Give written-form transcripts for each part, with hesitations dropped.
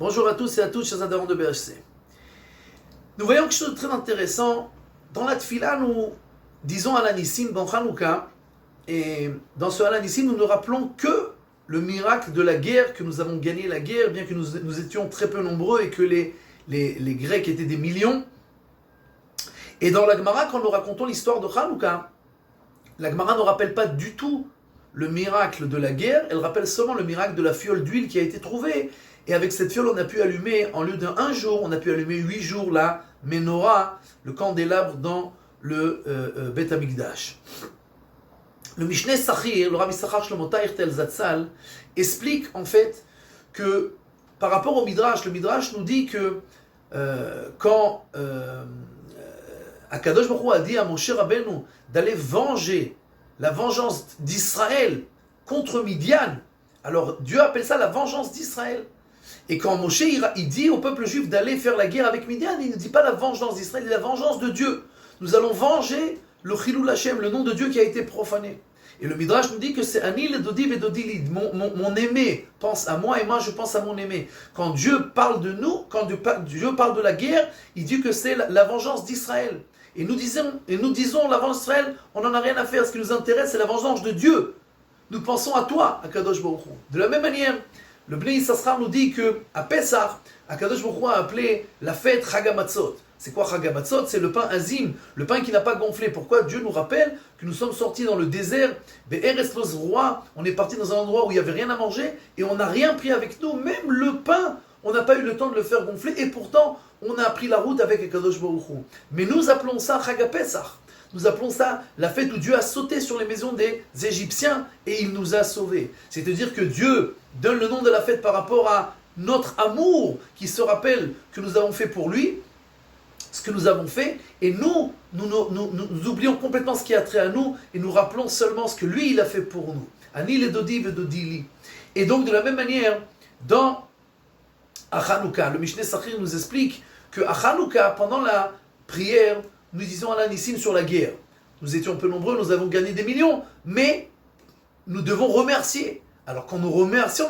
Bonjour à tous et à toutes, chers adhérents de BHC. Nous voyons quelque chose de très intéressant. Dans la Tfila, nous disons Alanissim dans Hanouka, et dans ce Alanissim, nous ne rappelons que le miracle de la guerre, que nous avons gagné la guerre, bien que nous étions très peu nombreux et que les Grecs étaient des millions. Et dans la Gemara, quand nous racontons l'histoire de Hanouka, la Gemara ne rappelle pas du tout le miracle de la guerre, elle rappelle seulement le miracle de la fiole d'huile qui a été trouvée. Et avec cette fiole, on a pu allumer, en lieu d'un jour, on a pu allumer 8 jours la menorah, le candélabre dans le Beth Amikdash. Le Mishneh Sachir, le Rabbi Sachar Shlomo Tel Zatzal, explique en fait que par rapport au Midrash, le Midrash nous dit que quand Akadosh Baruch Hu a dit à Moshe Rabbeinu d'aller venger la vengeance d'Israël contre Midian, alors Dieu appelle ça la vengeance d'Israël. Et quand Moshe il dit au peuple juif d'aller faire la guerre avec Midian, il ne dit pas la vengeance d'Israël, il dit la vengeance de Dieu. Nous allons venger le Chilul Hashem, le nom de Dieu qui a été profané. Et le Midrash nous dit que c'est Anil Dodi Vedodili, mon aimé pense à moi et moi je pense à mon aimé. Quand Dieu parle de nous, quand Dieu parle de la guerre, il dit que c'est la vengeance d'Israël. Et nous disons la vengeance d'Israël, on n'en a rien à faire. Ce qui nous intéresse, c'est la vengeance de Dieu. Nous pensons à toi, à Kadosh Baruch Hu. De la même manière, le Bnei Yissaschar nous dit que à Pessah, Akadosh Baruch Hu a appelé la fête Chag HaMatzot. C'est quoi Chag HaMatzot? C'est le pain azim, le pain qui n'a pas gonflé. Pourquoi? Dieu nous rappelle que nous sommes sortis dans le désert, Be'eretz lo zroa, on est parti dans un endroit où il n'y avait rien à manger et on n'a rien pris avec nous, même le pain, on n'a pas eu le temps de le faire gonfler et pourtant on a pris la route avec Akadosh Baruch Hu. Mais nous appelons ça Chag HaPesach. Nous appelons ça la fête où Dieu a sauté sur les maisons des Égyptiens et il nous a sauvés. C'est-à-dire que Dieu donne le nom de la fête par rapport à notre amour qui se rappelle que nous avons fait pour lui, ce que nous avons fait, et nous oublions complètement ce qui a trait à nous et nous rappelons seulement ce que lui il a fait pour nous. Ani le dodi vedodili. Et donc de la même manière, dans Hanouka, le Mishneh Sachir nous explique que à Hanouka, pendant la prière, nous disions Alanissim sur la guerre. Nous étions peu nombreux, nous avons gagné des millions, mais nous devons remercier. Alors quand nous remercions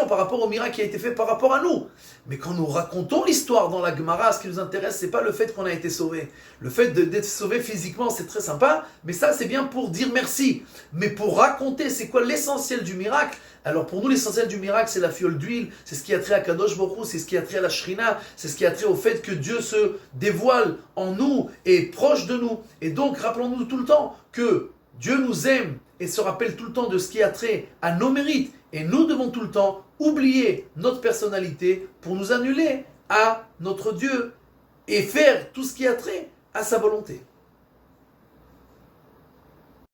par rapport au miracle qui a été fait par rapport à nous. Mais quand nous racontons l'histoire dans la Gemara, ce qui nous intéresse, c'est pas le fait qu'on a été sauvé. Le fait d'être sauvé physiquement, c'est très sympa, mais ça c'est bien pour dire merci. Mais pour raconter c'est quoi l'essentiel du miracle, alors pour nous l'essentiel du miracle c'est la fiole d'huile, c'est ce qui a trait à Kadosh Baruch Hu, c'est ce qui a trait à la Shrina, c'est ce qui a trait au fait que Dieu se dévoile en nous et proche de nous. Et donc rappelons-nous tout le temps que Dieu nous aime et se rappelle tout le temps de ce qui a trait à nos mérites. Et nous devons tout le temps oublier notre personnalité pour nous annuler à notre Dieu et faire tout ce qui a trait à sa volonté.